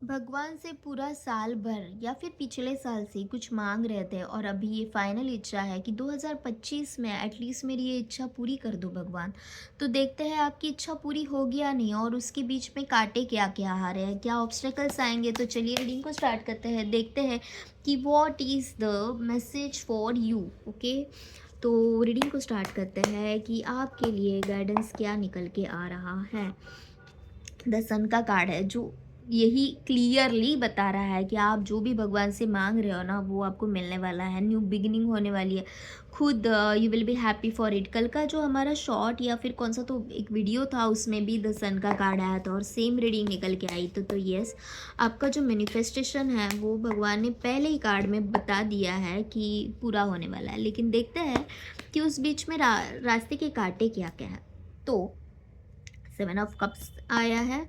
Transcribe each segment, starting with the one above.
भगवान से पूरा साल भर या फिर पिछले साल से कुछ मांग रहे थे और अभी ये फाइनल इच्छा है कि 2025 में एटलीस्ट मेरी ये इच्छा पूरी कर दो भगवान। तो देखते हैं आपकी इच्छा पूरी होगी या नहीं, और उसके बीच में कांटे क्या क्या आ रहे हैं, क्या ऑब्स्टेकल्स आएंगे। तो चलिए रीडिंग को स्टार्ट करते हैं, देखते हैं कि what is the message for you. Okay, तो रीडिंग को स्टार्ट करते हैं कि आपके लिए गाइडेंस क्या निकल के आ रहा है। द सन का कार्ड है जो यही क्लियरली बता रहा है कि आप जो भी भगवान से मांग रहे हो ना, वो आपको मिलने वाला है। न्यू बिगिनिंग होने वाली है। खुद you will be happy for it. कल का जो हमारा शॉर्ट या फिर कौन सा तो एक वीडियो था, उसमें भी द सन का कार्ड आया था और सेम रीडिंग निकल के आई। तो यस, आपका जो मैनिफेस्टेशन है वो भगवान ने पहले ही कार्ड में बता दिया है कि पूरा होने वाला है। लेकिन देखते हैं कि उस बीच में रास्ते के कांटे क्या क्या है। तो 7 ऑफ कप्स आया है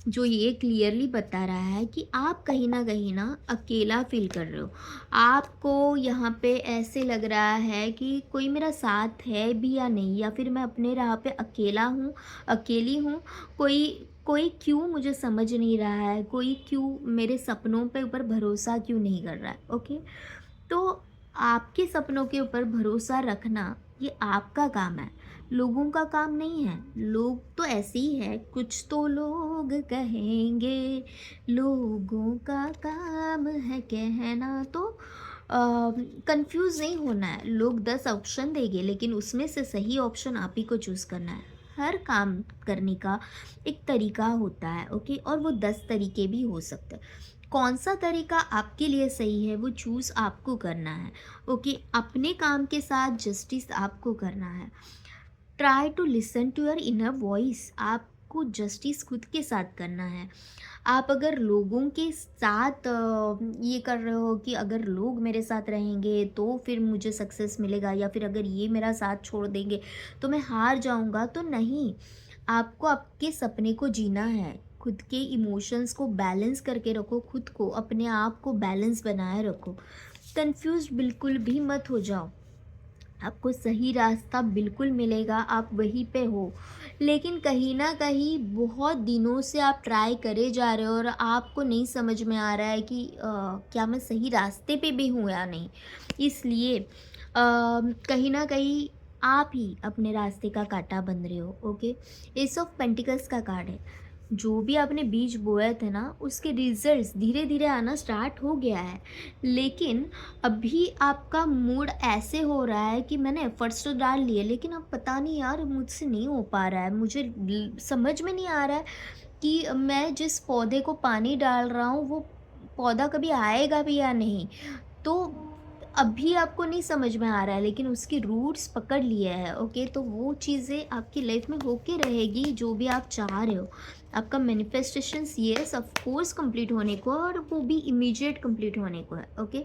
जो ये क्लियरली बता रहा है कि आप कहीं ना अकेला फील कर रहे हो। आपको यहाँ पे ऐसे लग रहा है कि कोई मेरा साथ है भी या नहीं, या फिर मैं अपने राह पे अकेला हूँ, अकेली हूँ। कोई कोई क्यों मुझे समझ नहीं रहा है, कोई क्यों मेरे सपनों पे ऊपर भरोसा क्यों नहीं कर रहा है। ओके, तो आपके सपनों के ऊपर भरोसा रखना ये आपका काम है, लोगों का काम नहीं है। लोग तो ऐसे ही है, कुछ तो लोग कहेंगे, लोगों का काम है कहना। तो कंफ्यूज नहीं होना है। लोग 10 ऑप्शन देंगे, लेकिन उसमें से सही ऑप्शन आप ही को चूज़ करना है। हर काम करने का एक तरीका होता है। ओके, और वो 10 तरीके भी हो सकते हैं। कौन सा तरीका आपके लिए सही है वो चूज़ आपको करना है। ओके, अपने काम के साथ जस्टिस आपको करना है। Try to listen to your inner voice. आपको जस्टिस खुद के साथ करना है। आप अगर लोगों के साथ ये कर रहे हो कि अगर लोग मेरे साथ रहेंगे तो फिर मुझे सक्सेस मिलेगा, या फिर अगर ये मेरा साथ छोड़ देंगे तो मैं हार जाऊंगा, तो नहीं। आपको आपके सपने को जीना है। खुद के इमोशंस को बैलेंस करके रखो, खुद को, अपने आप को बैलेंस बनाए रखो। कंफ्यूज बिल्कुल भी मत हो जाओ। आपको सही रास्ता बिल्कुल मिलेगा, आप वहीं पे हो। लेकिन कहीं ना कहीं बहुत दिनों से आप ट्राई करे जा रहे हो और आपको नहीं समझ में आ रहा है कि क्या मैं सही रास्ते पे भी हूँ या नहीं। इसलिए कहीं ना कहीं आप ही अपने रास्ते का कांटा बन रहे हो। ओके, एस ऑफ पेंटिकल्स का कार्ड है। जो भी आपने बीज बोए थे ना, उसके रिजल्ट्स धीरे धीरे आना स्टार्ट हो गया है। लेकिन अभी आपका मूड ऐसे हो रहा है कि मैंने एफर्ट्स तो डाल लिए, लेकिन अब पता नहीं यार मुझसे नहीं हो पा रहा है। मुझे समझ में नहीं आ रहा है कि मैं जिस पौधे को पानी डाल रहा हूँ वो पौधा कभी आएगा भी या नहीं। तो अभी आपको नहीं समझ में आ रहा है, लेकिन उसकी रूट्स पकड़ लिए हैं। ओके, तो वो चीज़ें आपकी लाइफ में होके रहेगी जो भी आप चाह रहे हो। आपका manifestations yes of course complete होने को है, और वो भी इमीडिएट कंप्लीट होने को है। ओके,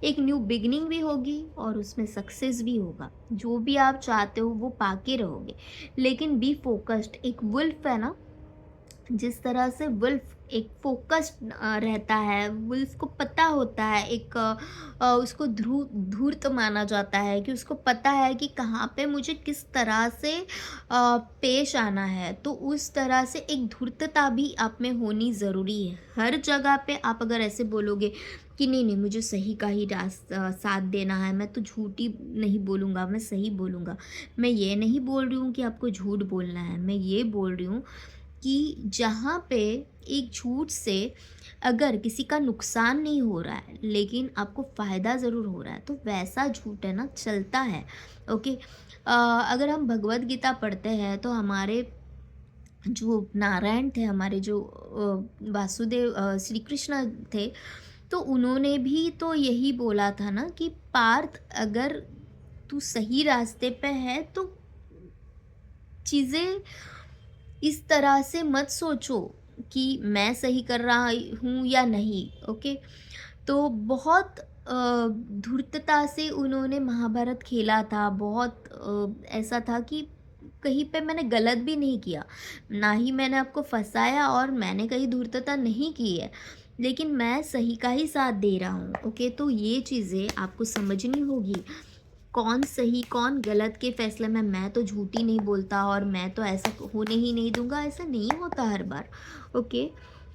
एक न्यू बिगनिंग भी होगी और उसमें सक्सेस भी होगा। जो भी आप चाहते हो वो पाके रहोगे। लेकिन बी फोकस्ड। एक वुल्फ है ना, जिस तरह से वुल्फ एक फोकस्ड रहता है, वुल्फ को पता होता है, एक उसको धूर्त माना जाता है कि उसको पता है कि कहाँ पे मुझे किस तरह से पेश आना है। तो उस तरह से एक धूर्तता भी आप में होनी ज़रूरी है। हर जगह पे आप अगर ऐसे बोलोगे कि नहीं नहीं मुझे सही का ही साथ देना है, मैं तो झूठी नहीं बोलूँगा, मैं सही बोलूँगा। मैं ये नहीं बोल रही हूँ कि आपको झूठ बोलना है, मैं ये बोल रही हूँ कि जहाँ पे एक झूठ से अगर किसी का नुकसान नहीं हो रहा है लेकिन आपको फ़ायदा ज़रूर हो रहा है, तो वैसा झूठ है ना, चलता है। ओके, अगर हम भगवत गीता पढ़ते हैं तो हमारे जो नारायण थे, हमारे जो वासुदेव श्री कृष्ण थे, तो उन्होंने भी तो यही बोला था ना कि पार्थ, अगर तू सही रास्ते पे है तो चीज़ें इस तरह से मत सोचो कि मैं सही कर रहा हूँ या नहीं। ओके, तो बहुत धूर्तता से उन्होंने महाभारत खेला था। बहुत ऐसा था कि कहीं पे मैंने गलत भी नहीं किया, ना ही मैंने आपको फंसाया, और मैंने कहीं धूर्तता नहीं की है, लेकिन मैं सही का ही साथ दे रहा हूँ। ओके, तो ये चीज़ें आपको समझनी होगी। कौन सही कौन गलत के फैसले में मैं तो झूठी नहीं बोलता और मैं तो ऐसा होने ही नहीं दूंगा, ऐसा नहीं होता हर बार। ओके,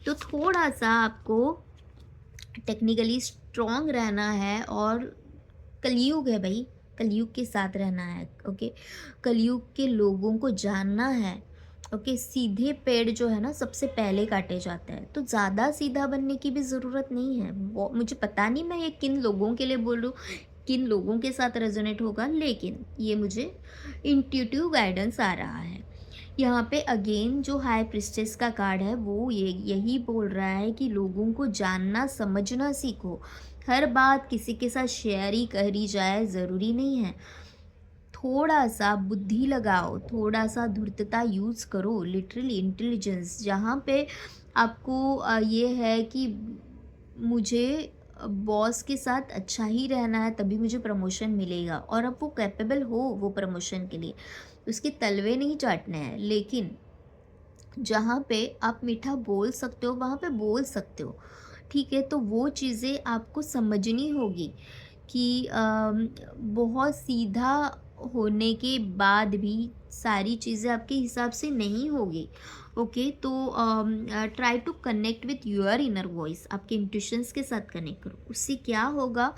तो थोड़ा-सा आपको टेक्निकली स्ट्रॉन्ग रहना है, और कलयुग है भाई, कलयुग के साथ रहना है, ओके। कलयुग के लोगों को जानना है, ओके। सीधे पेड़ जो है ना सबसे पहले काटे जाते हैं, तो ज़्यादा सीधा बनने की भी ज़रूरत नहीं है। वो मुझे पता नहीं मैं ये किन लोगों के लिए बोल रही हूँ, किन लोगों के साथ रेजोनेट होगा, लेकिन ये मुझे इंट्यूटिव गाइडेंस आ रहा है। यहाँ पे अगेन जो हाई प्रिस्टेस का कार्ड है वो यही बोल रहा है कि लोगों को जानना समझना सीखो। हर बात किसी के साथ शेयर ही करी जाए ज़रूरी नहीं है। थोड़ा सा बुद्धि लगाओ, थोड़ा सा धूर्तता यूज़ करो, लिटरली इंटेलिजेंस, जहाँ पे आपको ये है कि मुझे बॉस के साथ अच्छा ही रहना है तभी मुझे प्रमोशन मिलेगा, और अब वो कैपेबल हो वो प्रमोशन के लिए, उसके तलवे नहीं चाटने हैं। लेकिन जहाँ पे आप मीठा बोल सकते हो वहाँ पे बोल सकते हो, ठीक है। तो वो चीज़ें आपको समझनी होगी कि बहुत सीधा होने के बाद भी सारी चीज़ें आपके हिसाब से नहीं होगी, ओके। तो try to connect with your inner voice, आपके इंट्यूशंस के साथ कनेक्ट करो। उससे क्या होगा,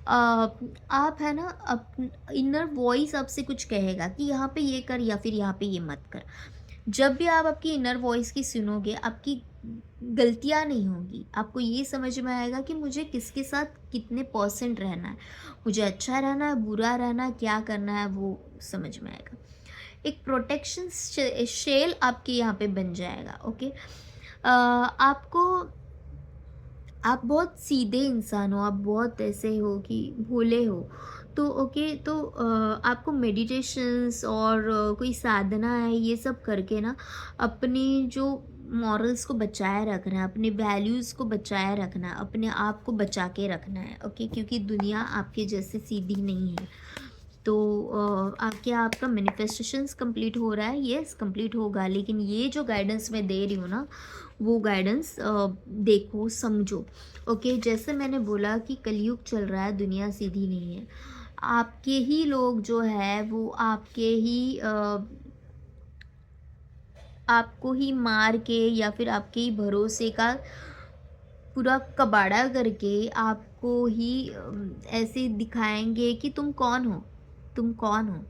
आप है ना, इनर वॉइस आपसे कुछ कहेगा कि यहाँ पे ये कर या फिर यहाँ पे ये मत कर। जब भी आप आपकी इनर वॉइस की सुनोगे, आपकी गलतियाँ नहीं होंगी, आपको ये समझ में आएगा कि मुझे किसके साथ कितने परसेंट रहना है, मुझे अच्छा रहना है, बुरा रहना है, क्या करना है, वो समझ में आएगा। एक प्रोटेक्शन शेल आपके यहाँ पे बन जाएगा, ओके। आपको, आप बहुत सीधे इंसान हो, आप बहुत ऐसे हो कि भोले हो, तो ओके। तो आपको मेडिटेशंस और कोई साधना है, ये सब करके ना अपनी जो मॉरल्स को बचाए रखना है, अपने वैल्यूज़ को बचाए रखना है, अपने आप को बचा के रखना है, ओके। क्योंकि दुनिया आपके जैसे सीधी नहीं है। तो क्या आपका मैनिफेस्टेशंस कंप्लीट हो रहा है? येस, कंप्लीट होगा। लेकिन ये जो गाइडेंस मैं दे रही हूँ ना, वो गाइडेंस देखो, समझो, ओके। जैसे मैंने बोला कि कलयुग चल रहा है, दुनिया सीधी नहीं है। आपके ही लोग जो है वो आपको ही मार के या फिर आपके ही भरोसे का पूरा कबाड़ा करके आपको ही ऐसे दिखाएंगे कि तुम कौन हो, तुम कौन हो।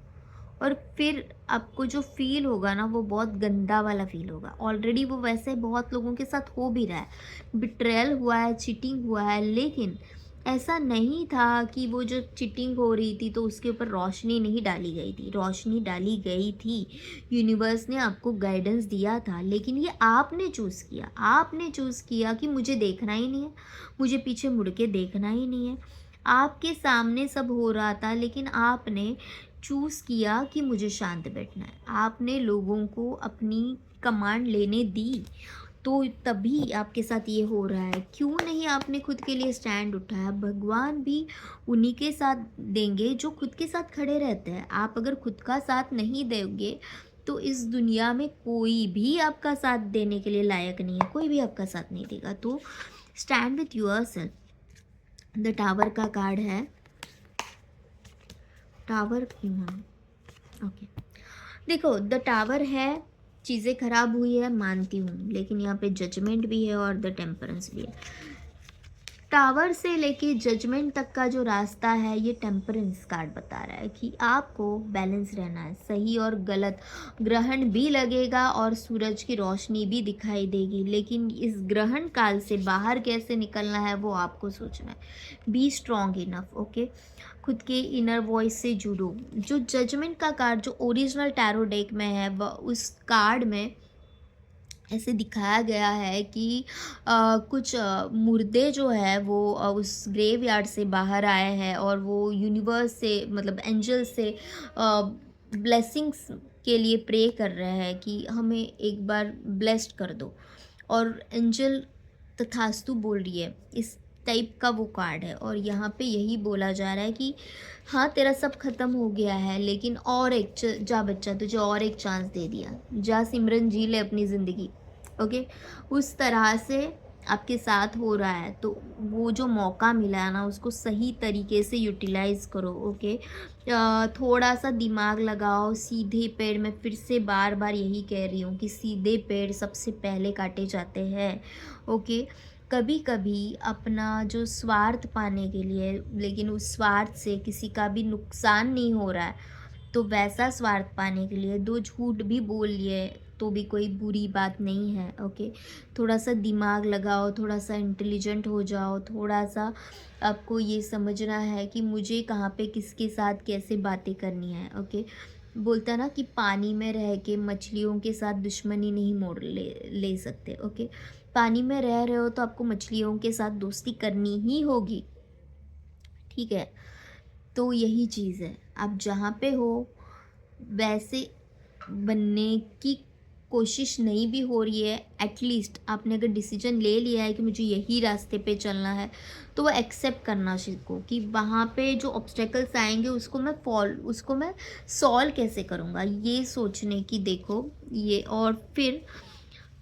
और फिर आपको जो फ़ील होगा ना वो बहुत गंदा वाला फ़ील होगा। ऑलरेडी वो वैसे बहुत लोगों के साथ हो भी रहा है, बिट्रेयल हुआ है, चीटिंग हुआ है, लेकिन ऐसा नहीं था कि वो जो चीटिंग हो रही थी तो उसके ऊपर रोशनी नहीं डाली गई थी, रोशनी डाली गई थी। यूनिवर्स ने आपको गाइडेंस दिया था, लेकिन ये आपने चूज़ किया, आपने चूज़ किया कि मुझे देखना ही नहीं है, मुझे पीछे मुड़ के देखना ही नहीं है। आपके सामने सब हो रहा था, लेकिन आपने चूज़ किया कि मुझे शांत बैठना है। आपने लोगों को अपनी कमांड लेने दी, तो तभी आपके साथ ये हो रहा है। क्यों नहीं आपने खुद के लिए स्टैंड उठाया? भगवान भी उन्हीं के साथ देंगे जो खुद के साथ खड़े रहते हैं। आप अगर खुद का साथ नहीं दोगे तो इस दुनिया में कोई भी आपका साथ देने के लिए लायक नहीं है, कोई भी आपका साथ नहीं देगा। तो stand with yourself. The tower का कार्ड है, टावर क्यों है, ओके। देखो, द टावर है, चीज़ें खराब हुई है मानती हूँ, लेकिन यहाँ पे जजमेंट भी है और द टेम्परेंस भी है। टावर से लेके जजमेंट तक का जो रास्ता है, ये टेम्परेंस कार्ड बता रहा है कि आपको बैलेंस रहना है। सही और गलत, ग्रहण भी लगेगा और सूरज की रोशनी भी दिखाई देगी, लेकिन इस ग्रहण काल से बाहर कैसे निकलना है वो आपको सोचना है। Be strong enough, okay. खुद के इनर वॉइस से जुड़ो। जो जजमेंट का कार्ड जो ओरिजिनल टैरो डेक में है, उस कार्ड में ऐसे दिखाया गया है कि कुछ मुर्दे जो है वो उस ग्रेवयार्ड से बाहर आए हैं, और वो यूनिवर्स से, मतलब एंजल से ब्लेसिंग्स के लिए प्रे कर रहे हैं कि हमें एक बार ब्लेस्ड कर दो, और एंजल तथास्तु बोल रही है। इस टाइप का वो कार्ड है, और यहाँ पे यही बोला जा रहा है कि हाँ, तेरा सब खत्म हो गया है, लेकिन और एक जा बच्चा, तुझे और एक चांस दे दिया, जा सिमरन जी ले अपनी ज़िंदगी, ओके। उस तरह से आपके साथ हो रहा है, तो वो जो मौका मिला है ना उसको सही तरीके से यूटिलाइज़ करो। ओके, थोड़ा सा दिमाग लगाओ। सीधे पेड़, मैं फिर से बार बार यही कह रही हूँ कि सीधे पेड़ सबसे पहले काटे जाते हैं। ओके, कभी कभी अपना जो स्वार्थ पाने के लिए, लेकिन उस स्वार्थ से किसी का भी नुकसान नहीं हो रहा है, तो वैसा स्वार्थ पाने के लिए दो झूठ भी बोल लिए तो भी कोई बुरी बात नहीं है। ओके, थोड़ा सा दिमाग लगाओ, थोड़ा सा इंटेलिजेंट हो जाओ, थोड़ा सा आपको ये समझना है कि मुझे कहाँ पे किसके साथ कैसे बातें करनी है। ओके, बोलता है ना कि पानी में रह के मछलियों के साथ दुश्मनी नहीं मोड़ ले सकते। ओके, पानी में रह रहे हो तो आपको मछलियों के साथ दोस्ती करनी ही होगी। ठीक है, तो यही चीज़ है, आप जहाँ पे हो वैसे बनने की कोशिश नहीं भी हो रही है, एटलीस्ट आपने अगर डिसीजन ले लिया है कि मुझे यही रास्ते पे चलना है, तो वो एक्सेप्ट करना सीखो कि वहाँ पे जो ऑब्स्टेकल्स आएंगे उसको मैं सॉल्व कैसे करूँगा, ये सोचने की देखो ये। और फिर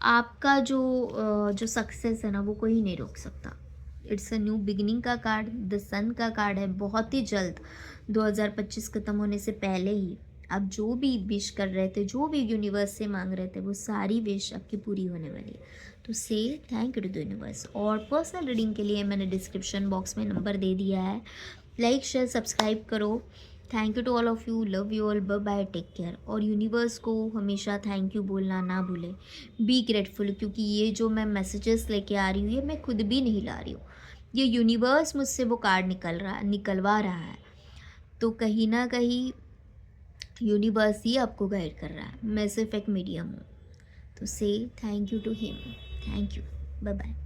आपका जो सक्सेस है ना वो कोई नहीं रोक सकता। इट्स अ न्यू बिगिनिंग का कार्ड, द सन का कार्ड है। बहुत ही जल्द 2025 ख़त्म होने से पहले ही आप जो भी विश कर रहे थे, जो भी यूनिवर्स से मांग रहे थे, वो सारी विश आपकी पूरी होने वाली है। तो say thank you to the universe. और पर्सनल रीडिंग के लिए मैंने डिस्क्रिप्शन बॉक्स में नंबर दे दिया है। लाइक शेयर सब्सक्राइब करो। Thank you to all of you, love you all, bye bye, take care. और यूनिवर्स को हमेशा थैंक यू बोलना ना भूलें। बी ग्रेटफुल, क्योंकि ये जो मैं मैसेजेस लेके आ रही हूँ ये मैं खुद भी नहीं ला रही हूँ, ये यूनिवर्स मुझसे वो कार्ड निकलवा रहा है। तो कहीं ना कहीं यूनिवर्स ही आपको गाइड कर रहा है, मैं सिर्फ एक मीडियम हूँ। तो say thank you to him. Thank you, bye bye.